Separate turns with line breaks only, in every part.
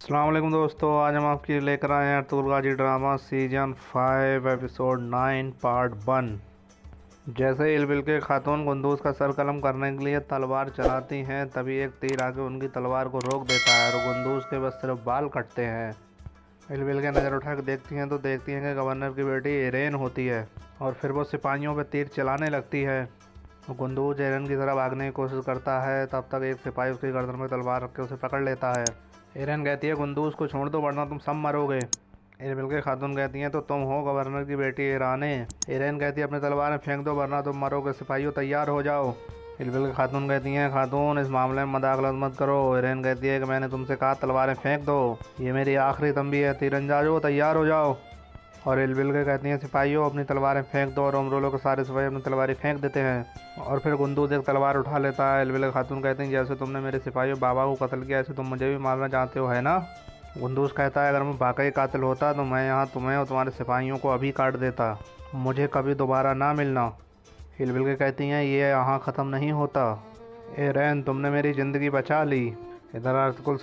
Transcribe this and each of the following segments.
अस्सलाम वालेकुम दोस्तों, आज हम आपके लेकर आए हैं अरतुगरुल गाजी ड्रामा सीजन 5 एपिसोड 9 पार्ट 1। जैसे इलबिल के खातून कुंदूज का सर कलम करने के लिए तलवार चलाती हैं, तभी एक तीर आके उनकी तलवार को रोक देता है और कुंदूज के बस सिर्फ बाल कटते हैं। इलबिल के नज़र उठा के देखती हैं तो देखती हैं कि गवर्नर की बेटी एरेन होती है और फिर वो सिपाहियों पर तीर चलाने लगती है। कुंदूज एरेन की तरफ भागने की कोशिश करता है, तब तक एक सिपाही उसकी गर्दन में तलवार रख के उसे पकड़ लेता है। एरेन कहती है कुंदूज को छोड़ दो वरना तुम सब मरोगे। इलबिल के खातून कहती हैं तो तुम हो गवर्नर की बेटी एराने। एरेन कहती है अपनी तलवारें फेंक दो वरना तुम मरोगे, सिपाहियों तैयार हो जाओ। इलबिल के खातून कहती हैं खातून इस मामले में मदाखलत मत करो। एरेन कहती है कि मैंने तुमसे कहा तलवारें फेंक दो, ये मेरी आखिरी तंबी है, तीरंदाज हो तैयार हो जाओ। और इलबिल के कहती हैं सिपाहियों अपनी तलवारें फेंक दो, और उमरोलो के सारे सिपाही अपनी तलवारें फेंक देते हैं और फिर कुंदूज एक तलवार उठा लेता है। इलबिल के खातून कहते हैं जैसे तुमने मेरे सिपाहियों बाबा को कत्ल किया, ऐसे तुम मुझे भी मारना चाहते हो, है ना। कुंदूज कहता है अगर मैं वाकई कातिल होता तो मैं यहाँ तुम्हें और तुम्हारे सिपाहियों को अभी काट देता, मुझे कभी दोबारा ना मिलना। इलबिल के कहती हैं ये यहाँ ख़त्म नहीं होता। एरेन तुमने मेरी ज़िंदगी बचा ली। इधर अरतुगरुल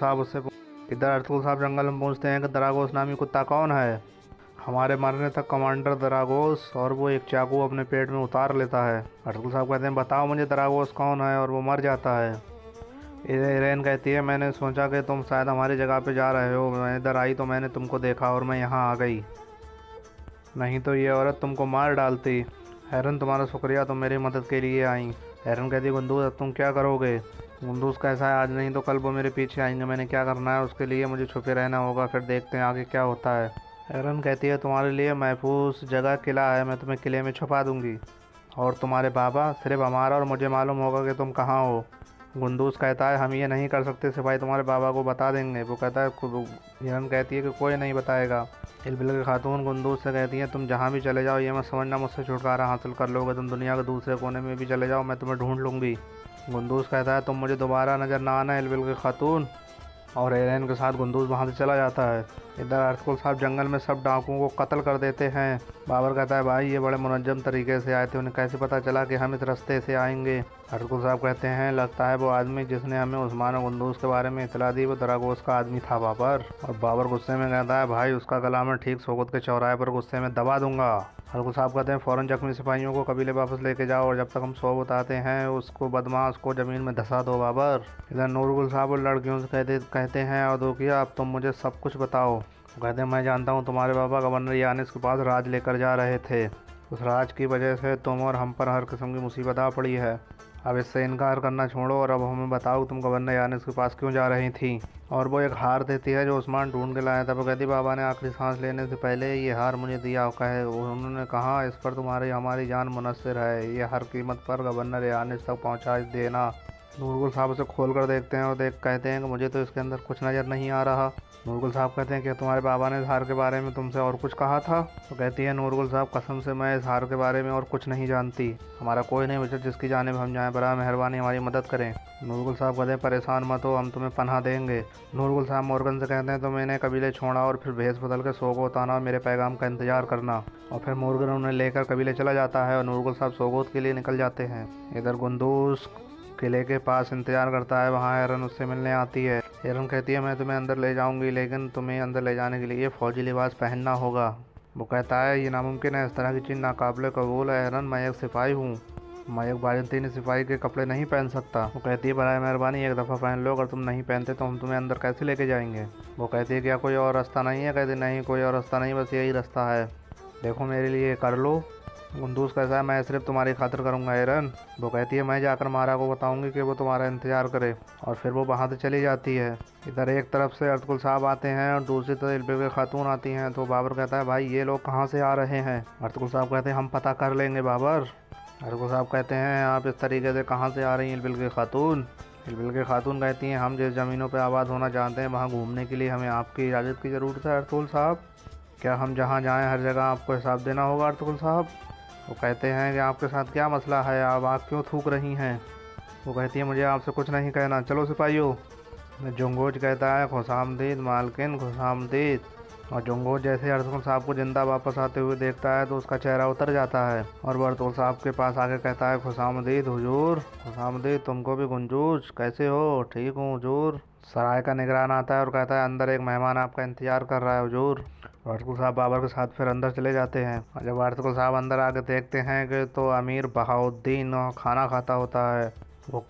साहब जंगल में पूछते हैं कि दरागोस नामी कुत्ता कौन है। हमारे मरने तक कमांडर दरागोस, और वो एक चाकू अपने पेट में उतार लेता है। अरतुगरुल साहब कहते हैं बताओ मुझे दरागोस कौन है, और वो मर जाता है। एरेन कहती है मैंने सोचा कि तुम शायद हमारी जगह पे जा रहे हो, मैं इधर आई तो मैंने तुमको देखा और मैं यहाँ आ गई, नहीं तो ये औरत तुमको मार डालती। एरेन तुम्हारा शुक्रिया, तुम मेरी मदद के लिए आई। एरेन कहती है कुंदूज अब तुम क्या करोगे। कुंदूज कैसा है आज नहीं तो कल वो मेरे पीछे आएंगे, मैंने क्या करना है उसके लिए मुझे छुपे रहना होगा, फिर देखते हैं आगे क्या होता है। एरेन कहती है तुम्हारे लिए महफूज जगह किला है, मैं तुम्हें किले में छुपा दूंगी, और तुम्हारे बाबा सिर्फ हमारा और मुझे मालूम होगा कि तुम कहाँ हो। कुंदूज कहता है हम ये नहीं कर सकते, सिपाही तुम्हारे बाबा को बता देंगे। वो कहता है एरेन कहती है कि कोई नहीं बताएगा। इलबिल की खातून कुंदूज से कहती है तुम जहाँ भी चले जाओ ये मत समझना मुझसे छुटकारा हासिल कर लोगे, तुम दुनिया के दूसरे कोने में भी चले जाओ मैं तुम्हें ढूंढ लूँगी। कुंदूज कहता है तुम मुझे दोबारा नज़र ना आना इलबिल की खातून, और एरेन के साथ कुंदूज वहाँ से चला जाता है। इधर अरतुगरुल साहब जंगल में सब डाकुओं को कत्ल कर देते हैं। बाबर कहता है भाई ये बड़े मुनज्जम तरीके से आए थे, उन्हें कैसे पता चला कि हम इस रास्ते से आएंगे। अरतुगरुल साहब कहते हैं लगता है वो आदमी जिसने हमें उस्मान और कुंदूज के बारे में इतला दी वो दरागोस का आदमी था बाबर। और बाबर गुस्से में कहता है भाई उसका गला मैं ठीक सोगत के चौराहे पर गुस्से में दबा दूंगा। अरतुगरुल साहब कहते हैं फ़ौरन जख्मी सिपाहियों को कबीले वापस लेके जाओ, और जब तक हम सोबत आते हैं उसको बदमाश को ज़मीन में धंसा दो बाबर। इधर नूरगुल साहब और लड़कियों से कहते हैं अवधूकिया अब तुम मुझे सब कुछ बताओ। कहते हैं मैं जानता हूँ तुम्हारे बाबा गवर्नर यानिस के पास राज लेकर जा रहे थे, उस राज की वजह से तुम और हम पर हर किस्म की मुसीबत आ पड़ी है, अब इससे इनकार करना छोड़ो और अब हमें बताओ तुम गवर्नर यानिस के पास क्यों जा रही थी। और वो एक हार देती है जो उस्मान ढूंढ के लाया था। वो कहती बाबा ने आखिरी सांस लेने से पहले ये हार मुझे दिया, उन्होंने कहा इस पर तुम्हारी हमारी जान मुनस्सिर है, ये हर कीमत पर गवर्नर यानिस तक पहुँचा देना। नूरगुल साहब उसे खोल कर देखते हैं और कहते हैं कि मुझे तो इसके अंदर कुछ नज़र नहीं आ रहा। नूरगुल साहब कहते हैं कि तुम्हारे बाबा ने इस हार के बारे में तुमसे और कुछ कहा था। तो कहती है नूरगुल साहब कसम से मैं इस हार के बारे में और कुछ नहीं जानती, हमारा कोई नहीं बचा जिसकी जानिब हम जाएं, बराए मेहरबानी हमारी मदद करें। नूरगुल साहब कहते हैं परेशान मत हो, हम तुम्हें पनाह देंगे। नूरगुल साहब मोर्गन से कहते हैं तुम इन्हें कबीले छोड़ा और फिर भेस बदल के सोगोत आना और मेरे पैगाम का इंतजार करना। और फिर मोर्गन उन्हें लेकर कबीले चला जाता है और नूरगुल साहब सोगोत के लिए निकल जाते हैं। इधर कुंदूज किले के पास इंतजार करता है, वहाँ एरन उससे मिलने आती है। एरन कहती है मैं तुम्हें अंदर ले जाऊंगी, लेकिन तुम्हें अंदर ले जाने के लिए फ़ौजी लिबास पहनना होगा। वो कहता है ये नामुमकिन है, इस तरह की चीज़ नाकाबिले कबूल है एरन, मैं एक सिपाही हूँ, मैं एक बाज़ंतीनी सिपाही के कपड़े नहीं पहन सकता। वो कहती है बराए मेहरबानी एक दफ़ा पहन लो, अगर तुम नहीं पहनते तो हम तुम्हें अंदर कैसे लेके जाएंगे। वो कहती है क्या कोई और रास्ता नहीं है। कहती नहीं कोई और रास्ता नहीं, बस यही रास्ता है, देखो मेरे लिए कर लो। कुंदूज कैसा है मैं सिर्फ तुम्हारी खातिर करूंगा एरन। वो कहती है मैं जाकर मारा को बताऊंगी कि वो तुम्हारा इंतजार करे, और फिर वो वहाँ से चली जाती है। इधर एक तरफ से अरतुगरुल साहब आते हैं और दूसरी तरफ इलबिल की खातून आती हैं। तो बाबर कहता है भाई ये लोग कहाँ से आ रहे हैं। अरतुगरुल साहब कहते हैं हम पता कर लेंगे बाबर। अरतुगरुल साहब कहते हैं आप इस तरीके से कहाँ से आ रही हैं इलबिल की खातून। इलबिल की खातून कहती हैं हम जिस ज़मीनों पर आबाद होना चाहते हैं वहाँ घूमने के लिए हमें आपकी इजाज़त की ज़रूरत है अरतुगरुल साहब। क्या हम जहाँ जाएँ हर जगह आपको हिसाब देना होगा अरतुगरुल साहब। वो कहते हैं कि आपके साथ क्या मसला है, आप आग क्यों थूक रही हैं। वो कहती है मुझे आपसे कुछ नहीं कहना, चलो सिपाहियों। जुंगोज कहता है खुशामदीद मालकिन खुशामदीद। और जुंगोज जैसे अरतुगरुल साहब को जिंदा वापस आते हुए देखता है तो उसका चेहरा उतर जाता है, और वो अरतुगरुल साहब के पास आके कहता है खुशामदीद हुजूर, खुशामदीद तुमको भी। गुंजूज कैसे हो। ठीक हूँ हुजूर, सराय का निगरान आता है और कहता है अंदर एक मेहमान आपका इंतजार कर रहा है हुजूर। अर्तुगरुल साहब बाबर के साथ फिर अंदर चले जाते हैं और जब अर्तुगरुल साहब अंदर आके देखते हैं कि तो अमीर बहाउद्दीन खाना खाता होता है। वो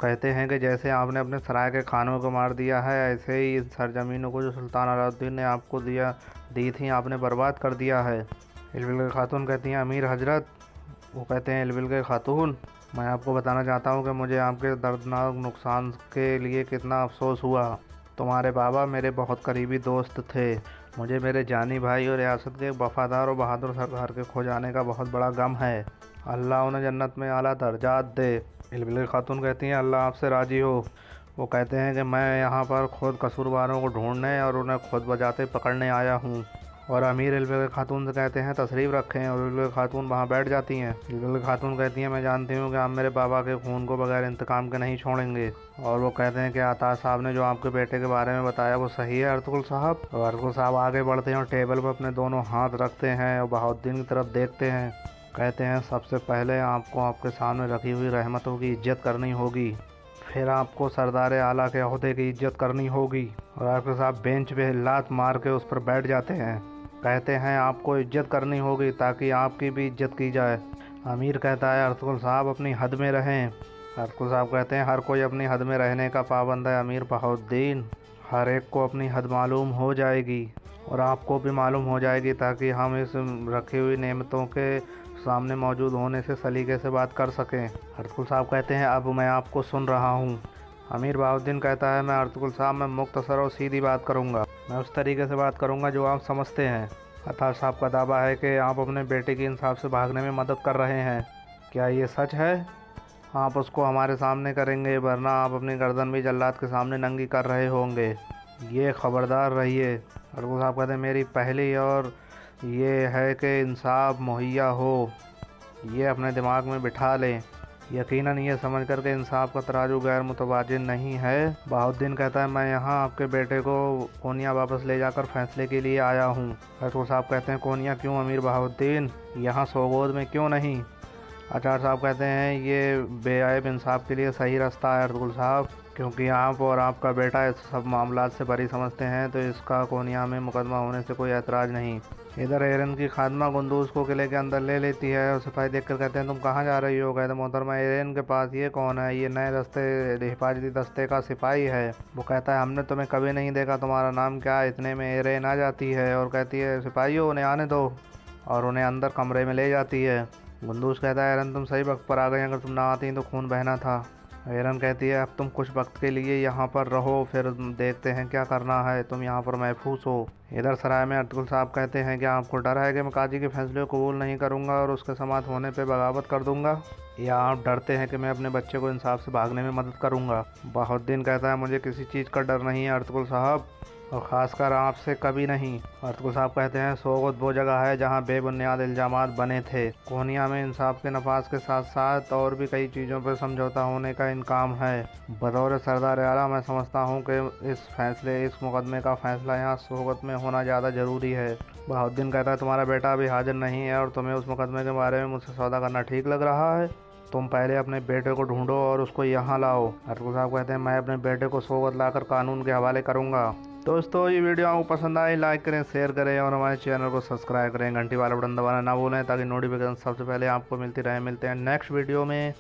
कहते हैं कि जैसे आपने अपने सराय के खानों को मार दिया है, ऐसे ही इन सरजमीनों को जो सुल्तान अलाउद्दीन ने आपको दी थी आपने बर्बाद कर दिया है। इल्बिल की खातून कहती हैं अमीर हजरत। वो कहते हैं इल्बिल की खातून, मैं आपको बताना चाहता हूँ कि मुझे आपके दर्दनाक नुकसान के लिए कितना अफसोस हुआ। तुम्हारे बाबा मेरे बहुत करीबी दोस्त थे। मुझे मेरे जानी भाई और रियासत के एक वफादार और बहादुर सरदार के खो जाने का बहुत बड़ा गम है। अल्लाह उन्हें जन्नत में आला दर्जात दे। इल्बिल खातून कहती हैं अल्लाह आपसे राज़ी हो। वो कहते हैं कि मैं यहाँ पर खुद कसूरवारों को ढूंढने और उन्हें खुद बजाते पकड़ने आया हूँ। और अमीर इल्बिल खातून से कहते हैं तशरीफ़ रखें और इल्बिल खातून वहाँ बैठ जाती हैं। इल्बिल खातून कहती हैं मैं जानती हूँ कि आप मेरे बाबा के खून को बगैर इंतकाम के नहीं छोड़ेंगे। और वो कहते हैं कि अता साहब ने जो आपके बेटे के बारे में बताया वो सही है अर्तुगरुल साहब। और अर्तुगरुल साहब आगे बढ़ते हैं और टेबल पर अपने दोनों हाथ रखते हैं और बहाउद्दीन की तरफ देखते हैं। कहते हैं सबसे पहले आपको आपके सामने रखी हुई रहमतों की इज्जत करनी होगी, फिर आपको सरदार आला के ओहदे की इज्जत करनी होगी। और अर्तुगरुल साहब बेंच पे लात मार के उस पर बैठ जाते हैं। कहते हैं आपको इज्जत करनी होगी ताकि आपकी भी इज्जत की जाए। अमीर कहता है अर्तुगरुल साहब अपनी हद में रहें। अर्तुगरुल साहब कहते हैं हर कोई अपनी हद में रहने का पाबंद है अमीर बहाउद्दीन। हर एक को अपनी हद मालूम हो जाएगी और आपको भी मालूम हो जाएगी ताकि हम इस रखी हुई नेमतों के सामने मौजूद होने से सलीके से बात कर सकें। अर्तुगरुल साहब कहते हैं अब मैं आपको सुन रहा हूँ। अमीर बहाउद्दीन कहता है मैं अर्तुगरुल साहब मैं मुख्तसर और सीधी बात करूँगा, मैं उस तरीके से बात करूँगा जो आप समझते हैं। अता साहब का दावा है कि आप अपने बेटे की इंसाफ से भागने में मदद कर रहे हैं। क्या ये सच है? आप उसको हमारे सामने करेंगे वरना आप अपनी गर्दन भी जल्लाद के सामने नंगी कर रहे होंगे। ये खबरदार रहिए। अर्तुगरुल साहब कहते हैं मेरी पहली और ये है कि इंसाफ मुहैया हो, ये अपने दिमाग में बिठा लें। यकीनन ये समझ कर के इंसाफ का तराजू गैर मुतवाजिन नहीं है। बहाउद्दीन कहता है मैं यहाँ आपके बेटे को कोनिया वापस ले जाकर फैसले के लिए आया हूँ। अर्तुगरुल साहब कहते हैं कोनिया क्यों अमीर बहाउद्दीन, यहाँ सोगोद में क्यों नहीं? आचार्य साहब कहते हैं ये बेआइब इंसाफ के लिए सही रास्ता है अर्तुगरुल साहब, क्योंकि आप और आपका बेटा इस सब मामलात से बरी समझते हैं तो इसका कोनिया में मुकदमा होने से कोई ऐतराज़ नहीं। इधर एरन की खादमा गुंदूज को किले के अंदर ले लेती है और सिपाही देखकर कहते हैं तुम कहाँ जा रही हो? कहते मोहतरमा एरन के पास। ये कौन है? ये नए हिफाजती दस्ते का सिपाही है। वो कहता है हमने तुम्हें कभी नहीं देखा, तुम्हारा नाम क्या है? इतने में एरन आ जाती है और कहती है सिपाही हो उन्हें आने दो, और उन्हें अंदर कमरे में ले जाती है। गुंदूज कहता है एरन तुम सही वक्त पर आ गई, अगर तुम ना आती तो खून बहना था। एरन कहती है अब तुम कुछ वक्त के लिए यहाँ पर रहो, फिर देखते हैं क्या करना है, तुम यहाँ पर महफूज हो। इधर सराय में अर्तुगरुल साहब कहते हैं कि आपको डर है कि मैं काजी के फैसले को कबूल नहीं करूँगा और उसके समाप्त होने पर बगावत कर दूँगा, या आप डरते हैं कि मैं अपने बच्चे को इंसाफ से भागने में मदद करूँगा? बहाउद्दीन कहता है मुझे किसी चीज़ का डर नहीं है अर्तुगरुल साहब, और ख़ासकर आपसे कभी नहीं। अर्तुगरुल साहब कहते हैं सोगत वो जगह है जहाँ बेबुनियाद इल्ज़ामात बने थे। कोनिया में इंसाफ के नफाज के साथ साथ और भी कई चीज़ों पर समझौता होने का इम्कान है। बतौर सरदार आला मैं समझता हूँ कि इस मुकदमे का फ़ैसला यहाँ सोगत में होना ज़्यादा ज़रूरी है। बहाउद्दीन कहता है तुम्हारा बेटा अभी हाजिर नहीं है और तुम्हें उस मुकदमे के बारे में मुझसे सौदा करना ठीक लग रहा है। तुम पहले अपने बेटे को ढूंढो और उसको यहाँ लाओ। अर्तुगरुल साहब कहते हैं मैं अपने बेटे को सोगत लाकर कानून के हवाले करूँगा। दोस्तों ये वीडियो आपको पसंद आए लाइक करें, शेयर करें और हमारे चैनल को सब्सक्राइब करें। घंटी वाला बटन दबाना ना भूलें ताकि नोटिफिकेशन सबसे पहले आपको मिलती रहे। मिलते हैं नेक्स्ट वीडियो में।